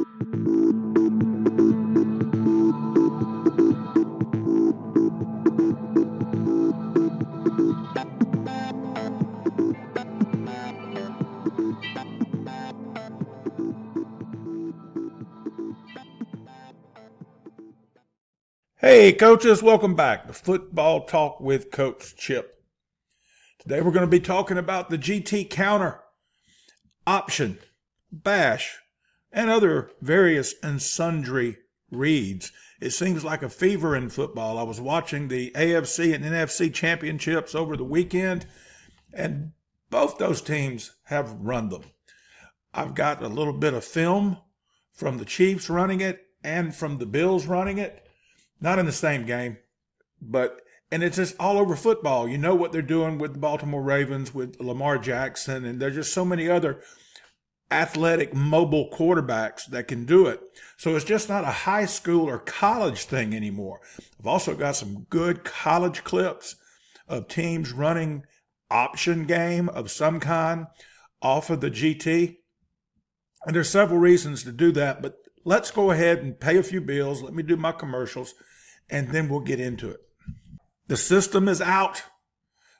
Hey coaches, welcome back to Football Talk with Coach Chip. Today we're going to be talking about the GT counter, option, bash, and other various and sundry reads. It seems like a fever in football. I was watching the AFC and NFC championships over the weekend, and both those teams have run them. I've got a little bit of film from the Chiefs running it and from the Bills running it. Not in the same game, and it's just all over football. You know what they're doing with the Baltimore Ravens, with Lamar Jackson, and there's just so many other athletic, mobile quarterbacks that can do it. So it's just not a high school or college thing anymore. I've also got some good college clips of teams running option game of some kind off of the GT. And there's several reasons to do that, but let's go ahead and pay a few bills. Let me do my commercials, and then we'll get into it. The system is out.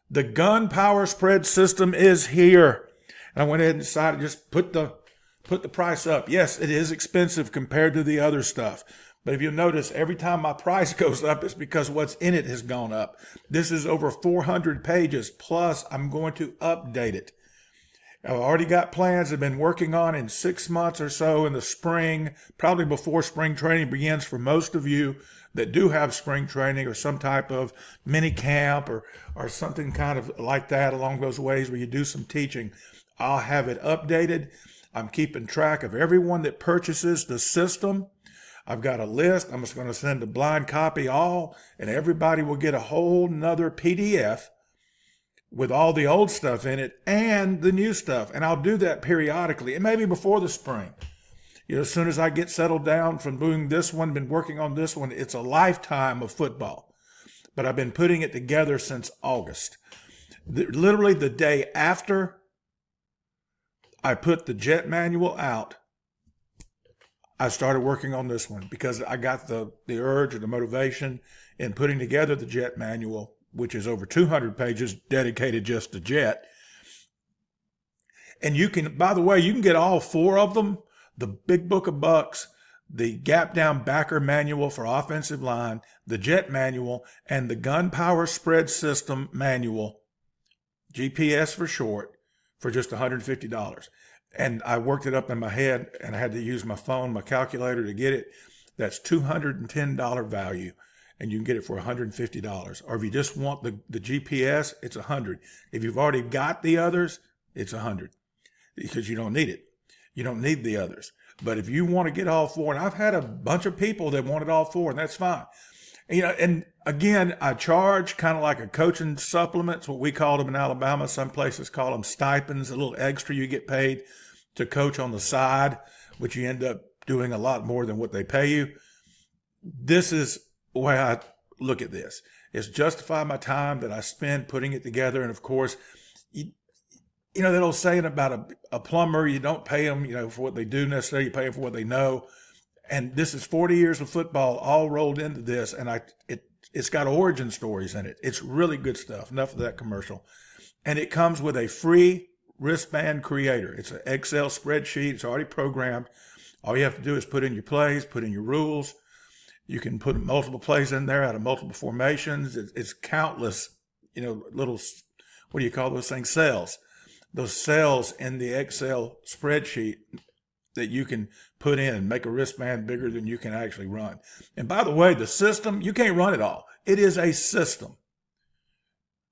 The gun power spread system is here. And I went ahead and decided to just put the price up. Yes, it is expensive compared to the other stuff. But if you'll notice, every time my price goes up, it's because what's in it has gone up. This is over 400 pages, plus I'm going to update it. I've already got plans I've been working on in 6 months or so in the spring, probably before spring training begins for most of you that do have spring training or some type of mini camp or something kind of like that along those ways where you do some teaching. I'll have it updated. I'm keeping track of everyone that purchases the system. I've got a list. I'm just going to send a blind copy all, and everybody will get a whole nother PDF with all the old stuff in it and the new stuff. And I'll do that periodically, and maybe before the spring. As soon as I get settled down from doing this one, been working on this one, it's a lifetime of football. But I've been putting it together since August. Literally the day after I put the jet manual out, I started working on this one because I got the urge or the motivation in putting together the jet manual, which is over 200 pages dedicated just to jet. And you can, by the way, you can get all 4 of them. The Big Book of Bucks, the Gap Down Backer Manual for Offensive Line, the Jet Manual, and the Gun Power Spread System Manual, GPS for short, for just $150. And I worked it up in my head, and I had to use my phone, my calculator to get it. That's $210 value, and you can get it for $150. Or if you just want the GPS, it's $100. If you've already got the others, it's $100 because you don't need it. You don't need the others. But if you want to get all 4, and I've had a bunch of people that wanted all 4, and that's fine. And again, I charge kind of like a coaching supplement. It's what we call them in Alabama. Some places call them stipends, a little extra you get paid to coach on the side, which you end up doing a lot more than what they pay you. This is the way I look at this. It's justify my time that I spend putting it together. And of course, you know that old saying about a plumber, you don't pay them, for what they do necessarily, you pay them for what they know. And this is 40 years of football all rolled into this, and it's got origin stories in it. It's really good stuff. Enough of that commercial. And it comes with a free wristband creator. It's an Excel spreadsheet. It's already programmed. All you have to do is put in your plays, put in your rules. You can put multiple plays in there out of multiple formations. It's countless, little, what do you call those things? Cells. Those cells in the Excel spreadsheet that you can put in and make a wristband bigger than you can actually run. And by the way, the system, you can't run it all. It is a system.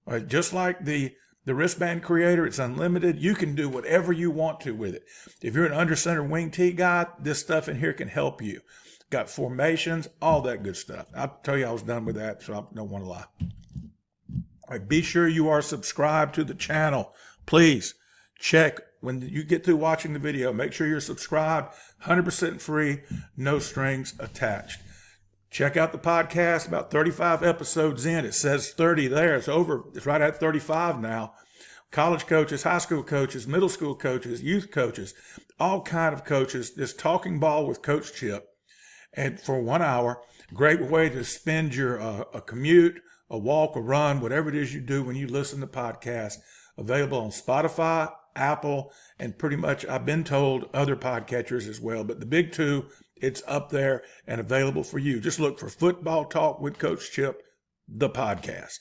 All right, just like the wristband creator, it's unlimited. You can do whatever you want to with it. If you're an under center wing tee guy, this stuff in here can help you. Got formations, all that good stuff. I'll tell you I was done with that, so I don't want to lie. All right, be sure you are subscribed to the channel. Please check when you get through watching the video. Make sure you're subscribed, 100% free, no strings attached. Check out the podcast, about 35 episodes in. It says 30 there. It's over. It's right at 35 now. college coaches, high school coaches, middle school coaches, youth coaches, all kind of coaches, just talking ball with Coach Chip. And for 1 hour, great way to spend your a commute, a walk, a run, whatever it is you do when you listen to podcasts. Available on Spotify, Apple, and pretty much, I've been told, other podcatchers as well. But the big two, it's up there and available for you. Just look for Football Talk with Coach Chip, the podcast.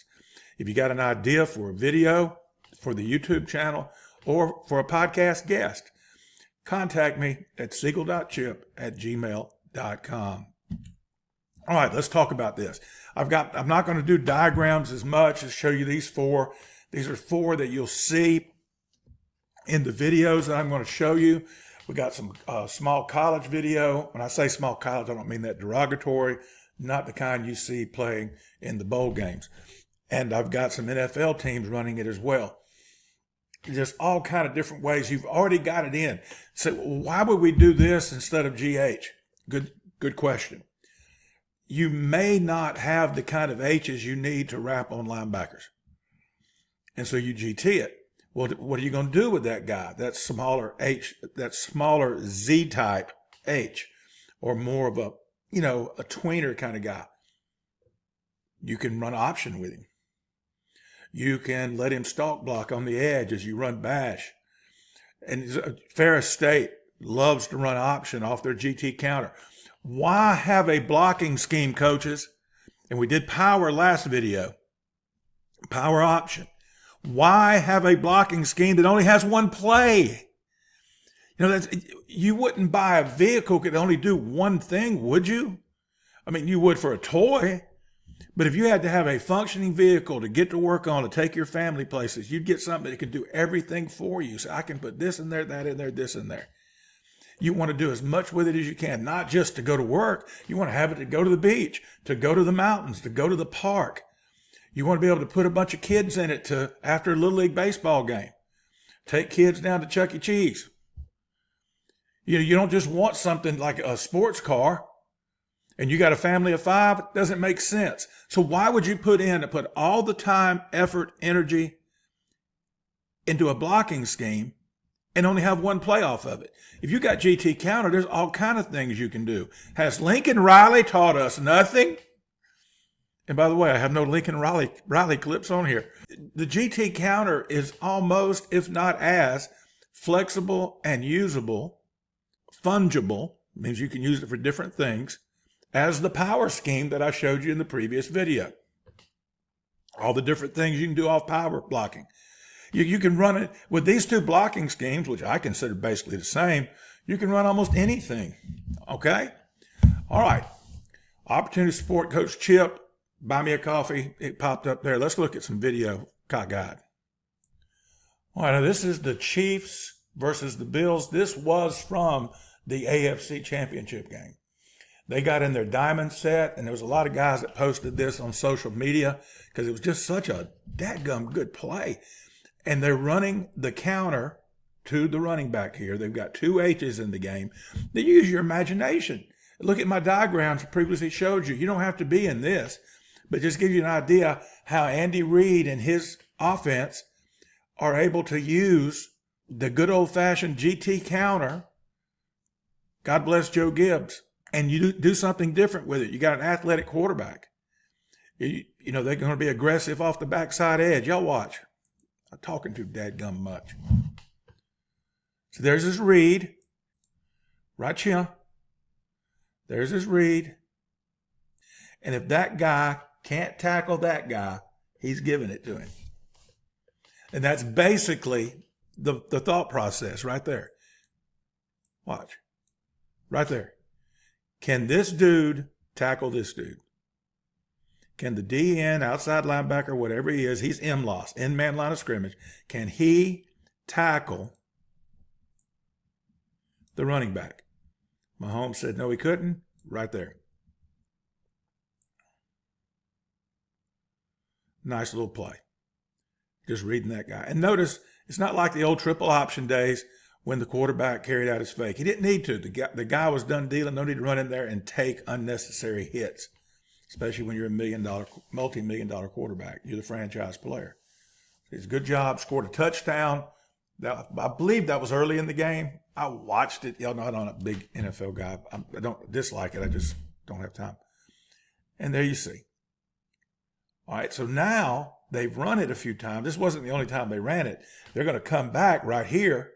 If you got an idea for a video, for the YouTube channel, or for a podcast guest, contact me at siegel.chip@gmail.com. All right, let's talk about this. I'm not going to do diagrams as much as show you these four. These are four that you'll see in the videos that I'm going to show you. We got some small college video. When I say small college, I don't mean that derogatory, not the kind you see playing in the bowl games. And I've got some NFL teams running it as well. Just all kind of different ways. You've already got it in. So why would we do this instead of GH? Good question. You may not have the kind of H's you need to wrap on linebackers. And so you GT it. Well, what are you going to do with that guy? That smaller H, that smaller Z type H, or more of a tweener kind of guy. You can run option with him. You can let him stalk block on the edge as you run bash. And Ferris State loves to run option off their GT counter. Why have a blocking scheme, coaches? And we did power last video. Power option. Why have a blocking scheme that only has one play? You wouldn't buy a vehicle that could only do one thing, would you? I mean, you would for a toy. But if you had to have a functioning vehicle to get to work on, to take your family places, you'd get something that could do everything for you. So I can put this in there, that in there, this in there. You want to do as much with it as you can, not just to go to work. You want to have it to go to the beach, to go to the mountains, to go to the park. You want to be able to put a bunch of kids in it to after a Little League baseball game. Take kids down to Chuck E. Cheese. You don't just want something like a sports car and you got a family of 5. It doesn't make sense. So why would you put all the time, effort, energy into a blocking scheme and only have one play off of it? If you got GT counter, there's all kind of things you can do. Has Lincoln Riley taught us nothing? And by the way, I have no Lincoln Riley clips on here. The GT counter is almost, if not as, flexible and usable, fungible, means you can use it for different things, as the power scheme that I showed you in the previous video. All the different things you can do off power blocking. You can run it with these two blocking schemes, which I consider basically the same. You can run almost anything. Okay? All right. Opportunity to support Coach Chip. Buy me a coffee. It popped up there. Let's look at some video guide. All right, now this is the Chiefs versus the Bills. This was from the AFC Championship game. They got in their diamond set, and there was a lot of guys that posted this on social media because it was just such a dadgum good play. And they're running the counter to the running back here. They've got 2 H's in the game. They use your imagination. Look at my diagrams I previously showed you. You don't have to be in this. But just give you an idea how Andy Reid and his offense are able to use the good old-fashioned GT counter. God bless Joe Gibbs. And you do something different with it. You got an athletic quarterback. They're going to be aggressive off the backside edge. Y'all watch. I'm talking too dadgum much. So there's his read. Right here. There's his read. And if that guy can't tackle that guy, he's giving it to him. And that's basically the thought process right there. Watch. Right there. Can this dude tackle this dude? Can the DN, outside linebacker, whatever he is, he's M-loss, in-man line of scrimmage, can he tackle the running back? Mahomes said no, he couldn't. Right there. Nice little play. Just reading that guy. And notice, it's not like the old triple option days when the quarterback carried out his fake. He didn't need to. The guy was done dealing. No need to run in there and take unnecessary hits, especially when you're a multi-million dollar quarterback. You're the franchise player. It's a good job. Scored a touchdown. I believe that was early in the game. I watched it. Y'all know I'm not a big NFL guy. I don't dislike it. I just don't have time. And there you see. All right, so now they've run it a few times. This wasn't the only time they ran it. They're going to come back right here.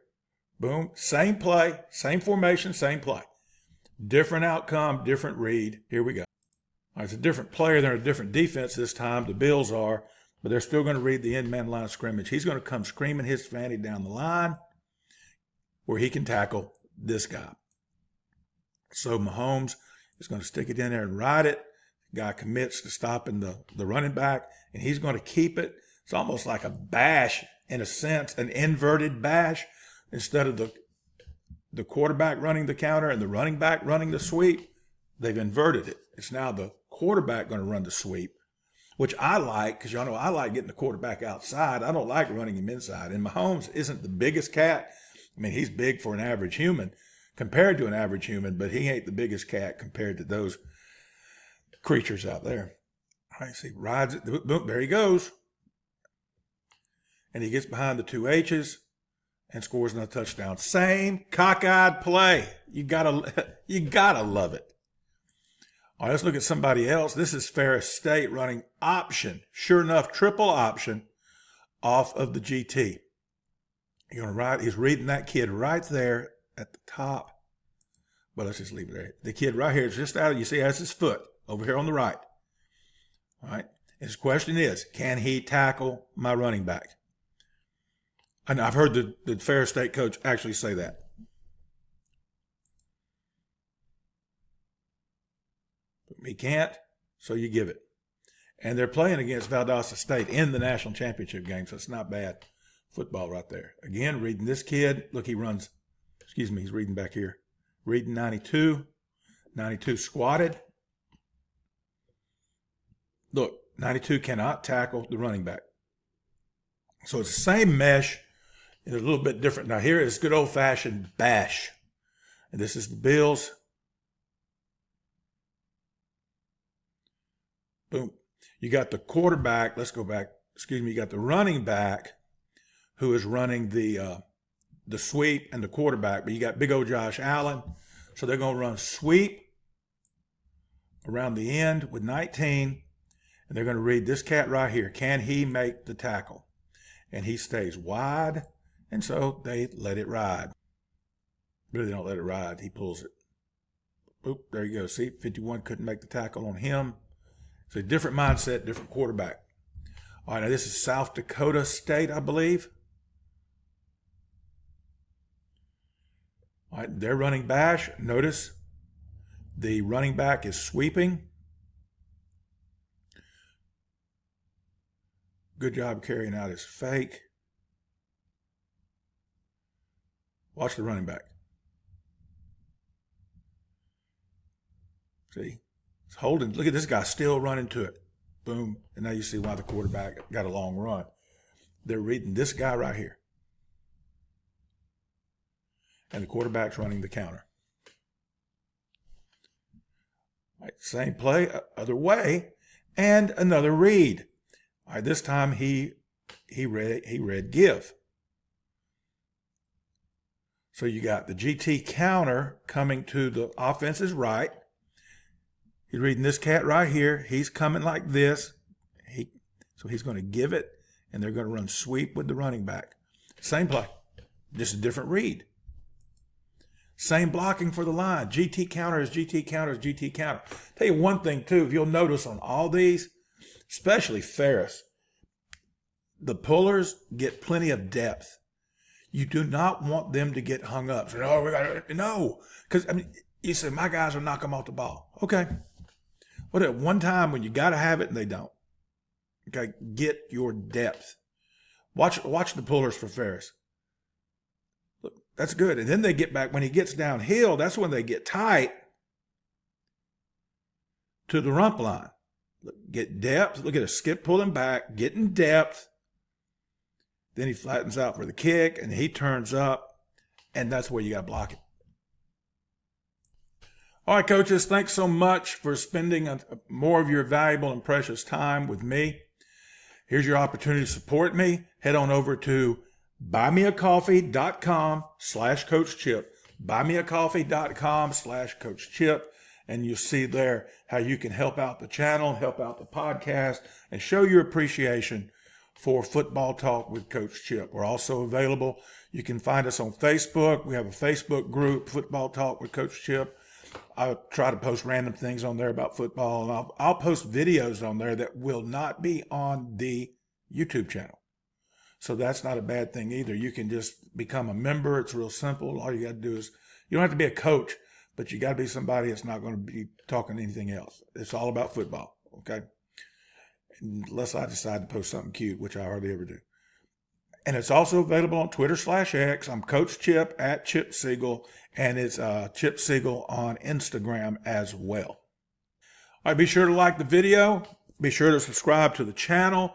Boom, same play, same formation, same play. Different outcome, different read. Here we go. All right, it's a different player. They're a different defense this time. The Bills are, but they're still going to read the end man line of scrimmage. He's going to come screaming his fanny down the line where he can tackle this guy. So Mahomes is going to stick it in there and ride it. Guy commits to stopping the running back, and he's going to keep it. It's almost like a bash in a sense, an inverted bash. Instead of the quarterback running the counter and the running back running the sweep, they've inverted it. It's now the quarterback going to run the sweep, which I like because y'all know I like getting the quarterback outside. I don't like running him inside. And Mahomes isn't the biggest cat. I mean, he's big for an average human compared to an average human, but he ain't the biggest cat compared to those creatures out there. All right, see, rides it. Boom, there he goes. And he gets behind the two H's and scores another touchdown. Same cockeyed play. You gotta love it. All right, let's look at somebody else. This is Ferris State running option. Sure enough, triple option off of the GT. You're gonna ride. He's reading that kid right there at the top. But let's just leave it there. The kid right here is just out. You see, has his foot over here on the right. All right. His question is, can he tackle my running back? And I've heard the Ferris State coach actually say that. He can't, so you give it. And they're playing against Valdosta State in the national championship game, so it's not bad football right there. Again, reading this kid. Look, he runs, he's reading back here. Reading 92. 92 squatted. Look, 92 cannot tackle the running back. So it's the same mesh. It's a little bit different. Now here is good old-fashioned bash. And this is the Bills. Boom. You got the quarterback. Let's go back. You got the running back who is running the sweep and the quarterback. But you got big old Josh Allen. So they're going to run sweep around the end with 19. And they're going to read this cat right here. Can he make the tackle? And he stays wide. And so they let it ride. Really don't let it ride. He pulls it. Boop, there you go. See, 51 couldn't make the tackle on him. It's a different mindset, different quarterback. All right, now this is South Dakota State, I believe. All right, they're running bash. Notice the running back is sweeping. Good job carrying out his fake. Watch the running back. See? It's holding. Look at this guy still running to it. Boom. And now you see why the quarterback got a long run. They're reading this guy right here. And the quarterback's running the counter. All right, same play, other way, and another read. All right, this time he read give. So you got the GT counter coming to the offense's right. He's reading this cat right here. He's coming like this. So he's going to give it, and they're going to run sweep with the running back. Same play, just a different read. Same blocking for the line. GT counter is GT counter is GT counter. Tell you one thing, too. If you'll notice on all these, especially Ferris, the pullers get plenty of depth. You do not want them to get hung up. So, no, because I mean, you say my guys will knock them off the ball. Okay, what at one time when you got to have it and they don't. Okay, get your depth. Watch the pullers for Ferris. Look, that's good. And then they get back when he gets downhill. That's when they get tight to the rump line. Look, get depth. Look at a skip pulling back, getting depth. Then he flattens out for the kick, and he turns up, and that's where you got to block it. All right, coaches, thanks so much for spending more of your valuable and precious time with me. Here's your opportunity to support me. Head on over to buymeacoffee.com/Coach Chip. Buymeacoffee.com/Coach Chip. And you'll see there how you can help out the channel, help out the podcast, and show your appreciation for Football Talk with Coach Chip. We're also available. You can find us on Facebook. We have a Facebook group, Football Talk with Coach Chip. I try to post random things on there about football, and I'll post videos on there that will not be on the YouTube channel. So that's not a bad thing either. You can just become a member. It's real simple. All you got to do is, you don't have to be a coach, but you got to be somebody that's not going to be talking anything else. It's all about football, okay? Unless I decide to post something cute, which I hardly ever do. And it's also available on Twitter/X. I'm Coach Chip at Chip Siegel, and it's Chip Siegel on Instagram as well. All right, be sure to like the video. Be sure to subscribe to the channel.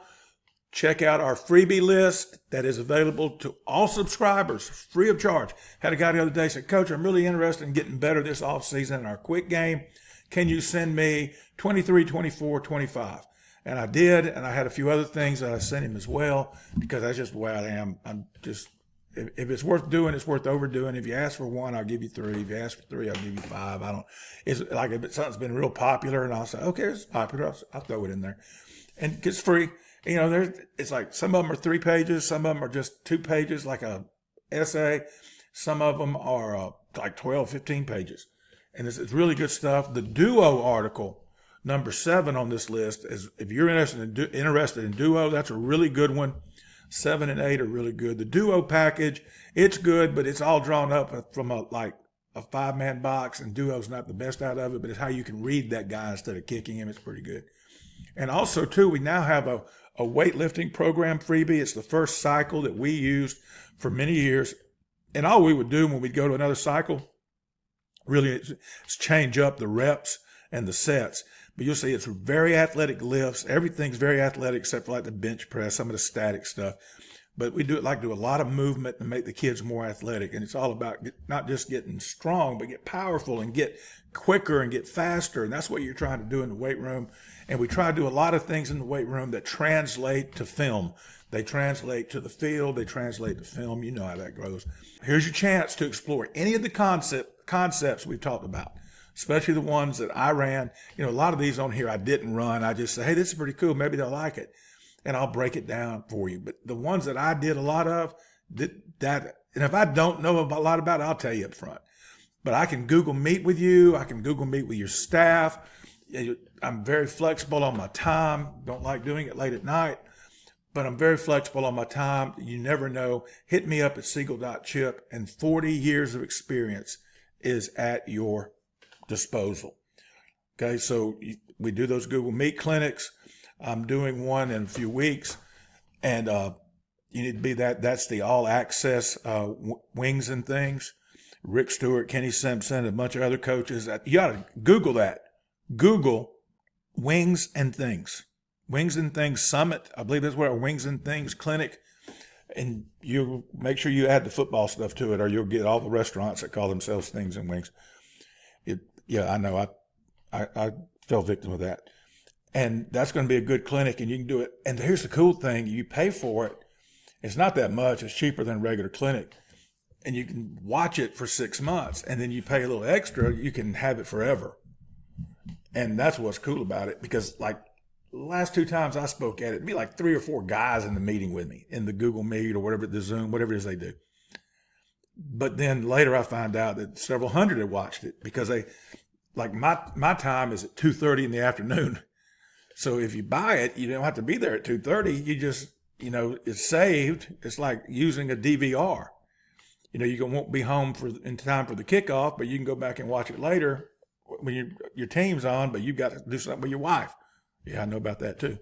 Check out our freebie list that is available to all subscribers, free of charge. Had a guy the other day say, Coach, I'm really interested in getting better this offseason in our quick game. Can you send me 23, 24, 25? And I did, and I had a few other things that I sent him as well, because that's just the way I am. I'm just, if it's worth doing, it's worth overdoing. If you ask for one, I'll give you three. If you ask for three, I'll give you five. It's like if something's been real popular, and I'll say, okay, it's popular, I'll throw it in there. And it's free. You know, it's like some of them are 3 pages, some of them are just 2 pages, like a essay. Some of them are like 12, 15 pages. And it's really good stuff. The Duo article, number 7 on this list, is if you're interested in Duo, that's a really good one. 7 and 8 are really good. The Duo package, it's good, but it's all drawn up from a 5-man box, and Duo's not the best out of it, but it's how you can read that guy instead of kicking him. It's pretty good. And also, too, we now have a weightlifting program freebie. It's the first cycle that we used for many years. And all we would do when we'd go to another cycle, really, is change up the reps and the sets. But you'll see it's very athletic lifts. Everything's very athletic except for like the bench press, some of the static stuff. But we do a lot of movement to make the kids more athletic. And it's all about not just getting strong, but get powerful and get quicker and get faster. And that's what you're trying to do in the weight room. And we try to do a lot of things in the weight room that translate to film. They translate to the field. They translate to film. You know how that goes. Here's your chance to explore any of the concepts we've talked about, especially the ones that I ran. You know, a lot of these on here I didn't run. I just say, hey, this is pretty cool. Maybe they'll like it. And I'll break it down for you. But the ones that I did a lot of, and if I don't know a lot about it, I'll tell you up front. But I can Google Meet with you. I can Google Meet with your staff. I'm very flexible on my time. Don't like doing it late at night, but I'm very flexible on my time. You never know. Hit me up at siegel.chip, and 40 years of experience is at your disposal. Okay, so we do those Google Meet clinics. I'm doing one in a few weeks, and you need to be that's the all access wings and things. Rick Stewart, Kenny Simpson, a bunch of other coaches. You ought to Google that. Google Wings and Things. Wings and Things Summit. I believe that's where our Wings and Things clinic. And you make sure you add the football stuff to it, or you'll get all the restaurants that call themselves Things and Wings. Yeah, I know. I fell victim of that. And that's going to be a good clinic, and you can do it. And here's the cool thing. You pay for it. It's not that much. It's cheaper than a regular clinic. And you can watch it for 6 months, and then you pay a little extra. You can have it forever. And that's what's cool about it, because like the last 2 times I spoke at it, it'd be like 3 or 4 guys in the meeting with me in the Google Meet or whatever, the Zoom, whatever it is they do. But then later I find out that several hundred had watched it, because they, like my time is at 2:30 in the afternoon. So if you buy it, you don't have to be there at 2:30. You just, it's saved. It's like using a DVR. You won't be home in time for the kickoff, but you can go back and watch it later when your team's on, but you've got to do something with your wife. Yeah, I know about that too.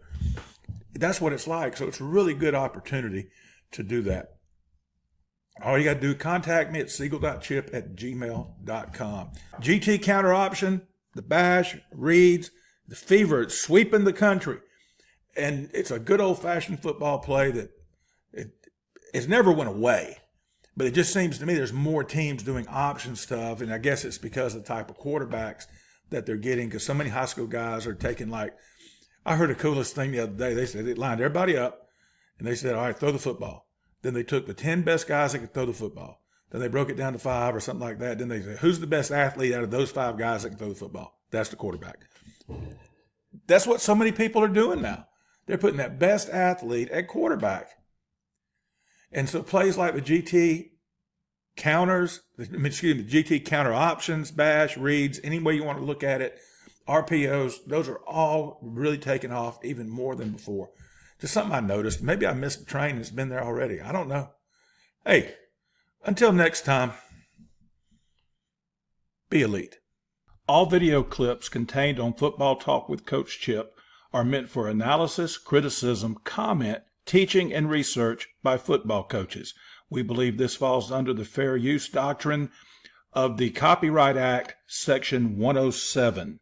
That's what it's like. So it's a really good opportunity to do that. All you got to do, contact me at siegel.chip@gmail.com. GT counter option, the bash, reads, the fever, it's sweeping the country. And it's a good old-fashioned football play that it's never went away. But it just seems to me there's more teams doing option stuff, and I guess it's because of the type of quarterbacks that they're getting, because so many high school guys are taking I heard the coolest thing the other day. They said they lined everybody up, and they said, all right, throw the football. Then they took the 10 best guys that could throw the football. Then they broke it down to 5 or something like that. Then they said, who's the best athlete out of those 5 guys that can throw the football? That's the quarterback. That's what so many people are doing now. They're putting that best athlete at quarterback. And so plays like the GT counters, the GT counter options, bash, reads, any way you want to look at it, RPOs, those are all really taking off even more than before. Just something I noticed. Maybe I missed the train that's been there already. I don't know. Hey, until next time, be elite. All video clips contained on Football Talk with Coach Chip are meant for analysis, criticism, comment, teaching, and research by football coaches. We believe this falls under the fair use doctrine of the Copyright Act, Section 107.